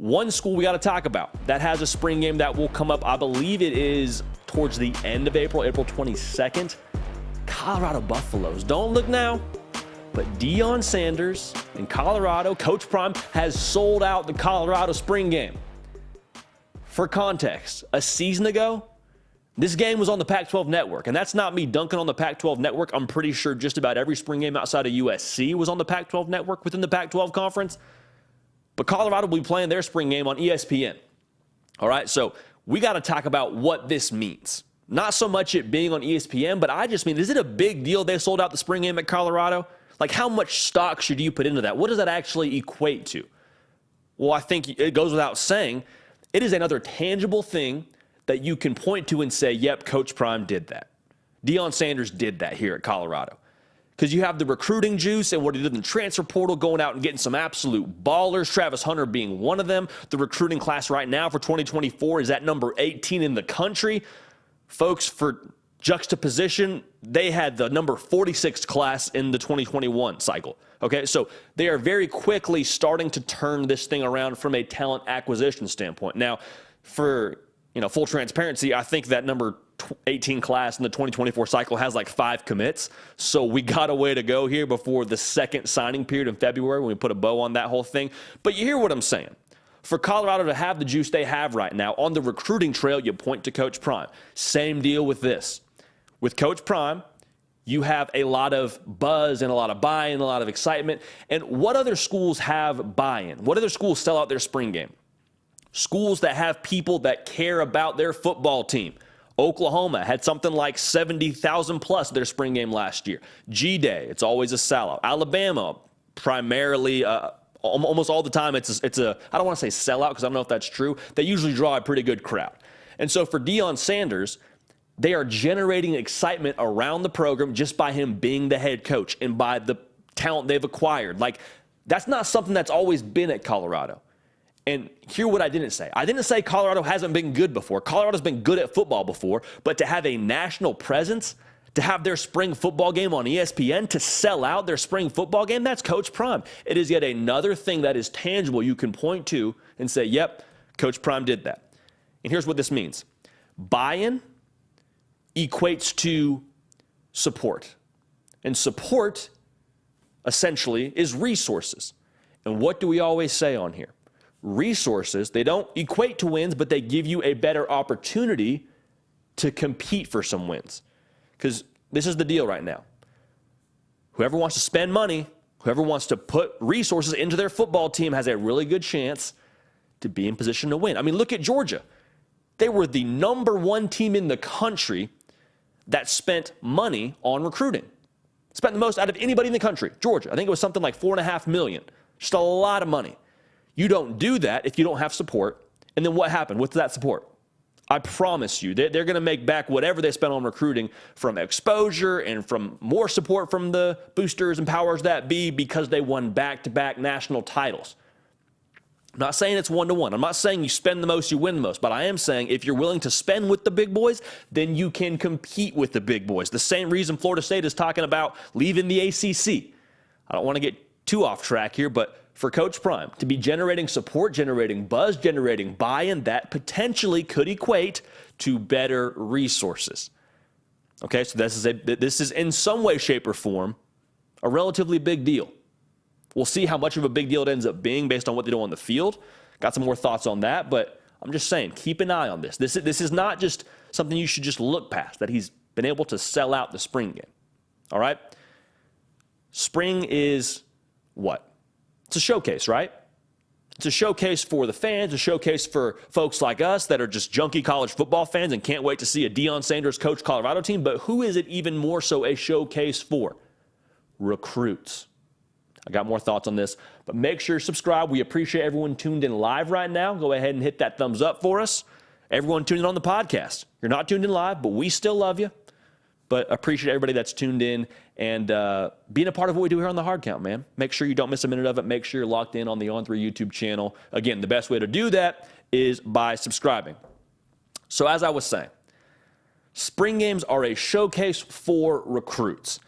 One school we got to talk about that has a spring game that will come up, I believe it is towards the end of April, April 22nd. Colorado Buffaloes. Don't look now, but Deion Sanders in Colorado, Coach Prime, has sold out the Colorado spring game. For context, a season ago, this game was on the Pac-12 network, and that's not me dunking on the Pac-12 network. I'm pretty sure just about every spring game outside of USC was on the Pac-12 network within the Pac-12 conference. But Colorado will be playing their spring game on ESPN. All right, so we got to talk about what this means. Not so much it being on ESPN, but I just mean, is it a big deal they sold out the spring game at Colorado? Like, how much stock should you put into that? What does that actually equate to? Well, I think it goes without saying, it is another tangible thing that you can point to and say, yep, Coach Prime did that. Deion Sanders did that here at Colorado. Because you have the recruiting juice and what he did in the transfer portal, going out and getting some absolute ballers, Travis Hunter being one of them. The recruiting class right now for 2024 is at number 18 in the country. Folks, for juxtaposition, they had the number 46 class in the 2021 cycle. Okay, so they are very quickly starting to turn this thing around from a talent acquisition standpoint. Now, for full transparency, I think that number 18 class in the 2024 cycle has like 5 commits. So we got a way to go here before the second signing period in February when we put a bow on that whole thing. But you hear what I'm saying. For Colorado to have the juice they have right now on the recruiting trail, you point to Coach Prime. Same deal with this. With Coach Prime, you have a lot of buzz and a lot of buy-in, a lot of excitement. And what other schools have buy-in? What other schools sell out their spring game? Schools that have people that care about their football team. Oklahoma had something like 70,000 plus their spring game last year. G-Day, it's always a sellout. Alabama, primarily, almost all the time, it's a I don't want to say sellout because I don't know if that's true. They usually draw a pretty good crowd. And so for Deion Sanders, they are generating excitement around the program just by him being the head coach and by the talent they've acquired. Like, that's not something that's always been at Colorado. And hear what I didn't say. I didn't say Colorado hasn't been good before. Colorado's been good at football before, but to have a national presence, to have their spring football game on ESPN, to sell out their spring football game, that's Coach Prime. It is yet another thing that is tangible you can point to and say, yep, Coach Prime did that. And here's what this means. Buy-in equates to support. And support, essentially, is resources. And what do we always say on here? Resources, they don't equate to wins, but they give you a better opportunity to compete for some wins. Because this is the deal right now. Whoever wants to spend money, whoever wants to put resources into their football team has a really good chance to be in position to win. I mean, look at Georgia. They were the number 1 team in the country that spent money on recruiting. Spent the most out of anybody in the country. Georgia, I think it was something like $4.5 million. Just a lot of money. You don't do that if you don't have support. And then what happened with that support? I promise you, they're going to make back whatever they spent on recruiting from exposure and from more support from the boosters and powers that be because they won back-to-back national titles. I'm not saying it's one-to-one. I'm not saying you spend the most, you win the most. But I am saying if you're willing to spend with the big boys, then you can compete with the big boys. The same reason Florida State is talking about leaving the ACC. I don't want to get too off track here, but for Coach Prime to be generating support, generating buzz, generating buy-in, that potentially could equate to better resources. Okay, so this is in some way, shape, or form a relatively big deal. We'll see how much of a big deal it ends up being based on what they do on the field. Got some more thoughts on that, but I'm just saying, keep an eye on this. This is not just something you should just look past, that he's been able to sell out the spring game. All right? Spring is what? It's a showcase, right? It's a showcase for the fans, a showcase for folks like us that are just junky college football fans and can't wait to see a Deion Sanders coach Colorado team. But who is it even more so a showcase for? Recruits. I got more thoughts on this, but make sure you subscribe. We appreciate everyone tuned in live right now. Go ahead and hit that thumbs up for us. Everyone tuned in on the podcast. You're not tuned in live, but we still love you. But appreciate everybody that's tuned in and being a part of what we do here on the Hard Count, man. Make sure you don't miss a minute of it. Make sure you're locked in on the On3 YouTube channel. Again, the best way to do that is by subscribing. So as I was saying, spring games are a showcase for recruits.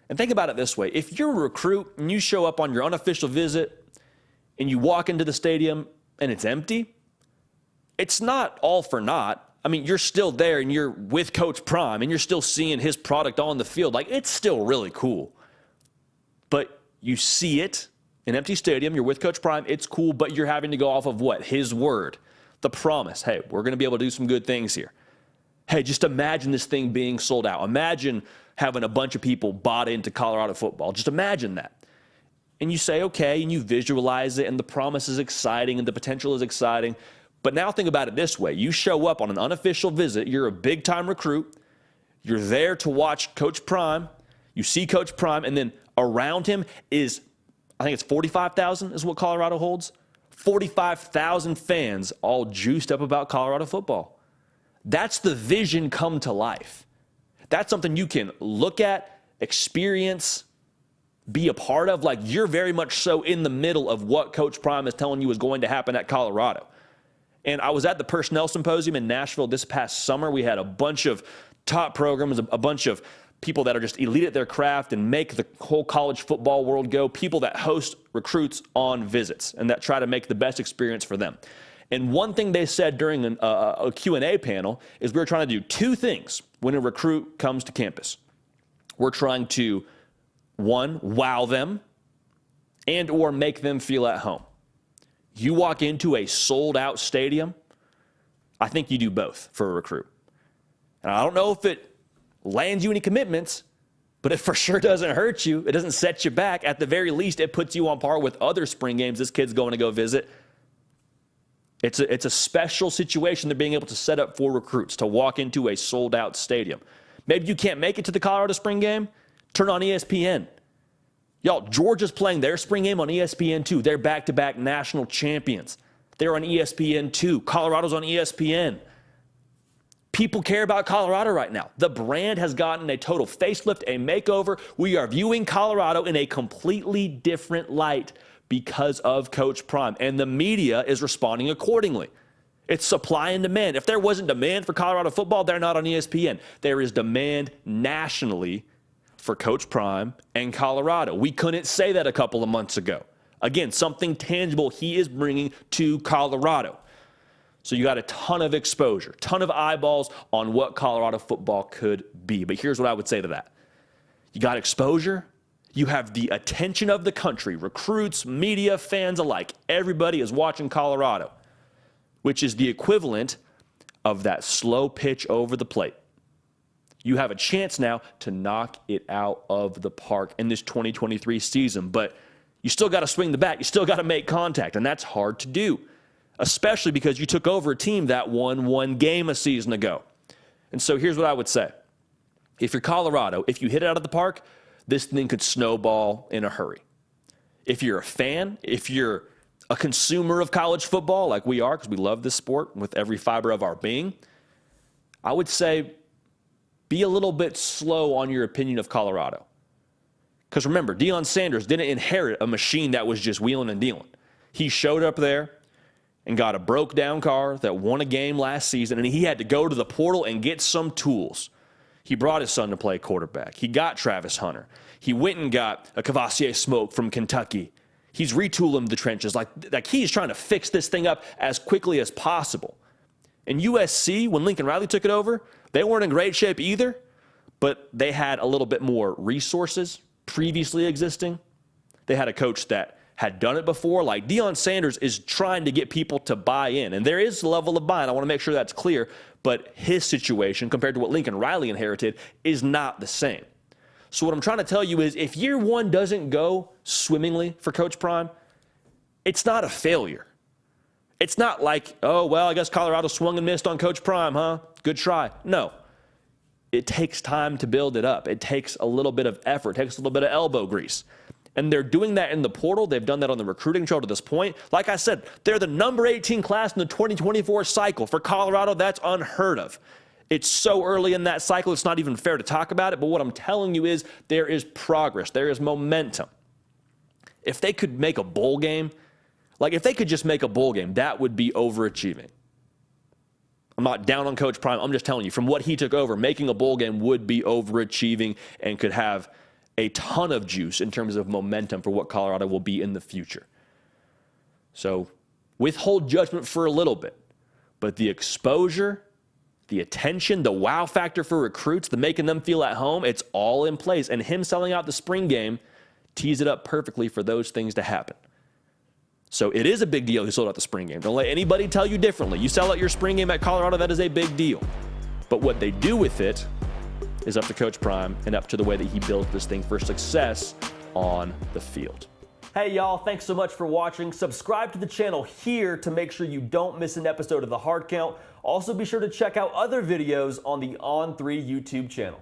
And think about it this way. If you're a recruit and you show up on your unofficial visit and you walk into the stadium and it's empty, it's not all for naught. I mean, you're still there and you're with Coach Prime and you're still seeing his product on the field. Like, it's still really cool. But you see it, an empty stadium, you're with Coach Prime, it's cool, but you're having to go off of what? His word, the promise. Hey, we're going to be able to do some good things here. Hey, just imagine this thing being sold out. Imagine having a bunch of people bought into Colorado football. Just imagine that. And you say, okay, and you visualize it, and the promise is exciting, and the potential is exciting. But now think about it this way. You show up on an unofficial visit. You're a big-time recruit. You're there to watch Coach Prime. You see Coach Prime, and then around him is, I think it's 45,000 is what Colorado holds. 45,000 fans all juiced up about Colorado football. That's the vision come to life. That's something you can look at, experience, be a part of. Like, you're very much so in the middle of what Coach Prime is telling you is going to happen at Colorado. And I was at the Personnel Symposium in Nashville this past summer. We had a bunch of top programs, a bunch of people that are just elite at their craft and make the whole college football world go, people that host recruits on visits and that try to make the best experience for them. And one thing they said during a Q&A panel is we're trying to do two things when a recruit comes to campus. We're trying to, one, wow them and or make them feel at home. You walk into a sold-out stadium, I think you do both for a recruit. And I don't know if it lands you any commitments, but it for sure doesn't hurt you. It doesn't set you back. At the very least, it puts you on par with other spring games this kid's going to go visit. It's a special situation they're being able to set up for recruits to walk into a sold-out stadium. Maybe you can't make it to the Colorado spring game. Turn on ESPN. Y'all, Georgia's playing their spring game on ESPN2. They're back-to-back national champions. They're on ESPN2. Colorado's on ESPN. People care about Colorado right now. The brand has gotten a total facelift, a makeover. We are viewing Colorado in a completely different light because of Coach Prime, and the media is responding accordingly. It's supply and demand. If there wasn't demand for Colorado football, they're not on ESPN. There is demand nationally for Coach Prime and Colorado. We couldn't say that a couple of months ago. Again, something tangible he is bringing to Colorado. So you got a ton of exposure, ton of eyeballs on what Colorado football could be. But here's what I would say to that. You got exposure. You have the attention of the country, recruits, media, fans alike. Everybody is watching Colorado, which is the equivalent of that slow pitch over the plate. You have a chance now to knock it out of the park in this 2023 season, but you still got to swing the bat. You still got to make contact, and that's hard to do, especially because you took over a team that won one game a season ago. And so here's what I would say. If you're Colorado, if you hit it out of the park, this thing could snowball in a hurry. If you're a fan, if you're a consumer of college football like we are, because we love this sport with every fiber of our being, I would say be a little bit slow on your opinion of Colorado. Because remember, Deion Sanders didn't inherit a machine that was just wheeling and dealing. He showed up there and got a broke-down car that won a game last season, and he had to go to the portal and get some tools. He brought his son to play quarterback. He got Travis Hunter. He went and got a Cavassier Smoke from Kentucky. He's retooling the trenches. Like he's trying to fix this thing up as quickly as possible. And USC, when Lincoln Riley took it over, they weren't in great shape either, but they had a little bit more resources previously existing. They had a coach that had done it before. Like, Deion Sanders is trying to get people to buy in, and there is a level of buy-in. I want to make sure that's clear, but his situation compared to what Lincoln Riley inherited is not the same. So what I'm trying to tell you is if year one doesn't go swimmingly for Coach Prime, it's not a failure. It's not like, oh, well, I guess Colorado swung and missed on Coach Prime, huh? Good try. No. It takes time to build it up. It takes a little bit of effort. It takes a little bit of elbow grease. And they're doing that in the portal. They've done that on the recruiting trail to this point. Like I said, they're the number 18 class in the 2024 cycle. For Colorado, that's unheard of. It's so early in that cycle, it's not even fair to talk about it. But what I'm telling you is there is progress. There is momentum. If they could make a bowl game, like if they could just make a bowl game, that would be overachieving. I'm not down on Coach Prime. I'm just telling you, from what he took over, making a bowl game would be overachieving and could have a ton of juice in terms of momentum for what Colorado will be in the future. So withhold judgment for a little bit. But the exposure, the attention, the wow factor for recruits, the making them feel at home, it's all in place. And him selling out the spring game tees it up perfectly for those things to happen. So it is a big deal he sold out the spring game. Don't let anybody tell you differently. You sell out your spring game at Colorado, that is a big deal. But what they do with it is up to Coach Prime and up to the way that he built this thing for success on the field. Hey y'all, thanks so much for watching. Subscribe to the channel here to make sure you don't miss an episode of The Hard Count. Also be sure to check out other videos on the On3 YouTube channel.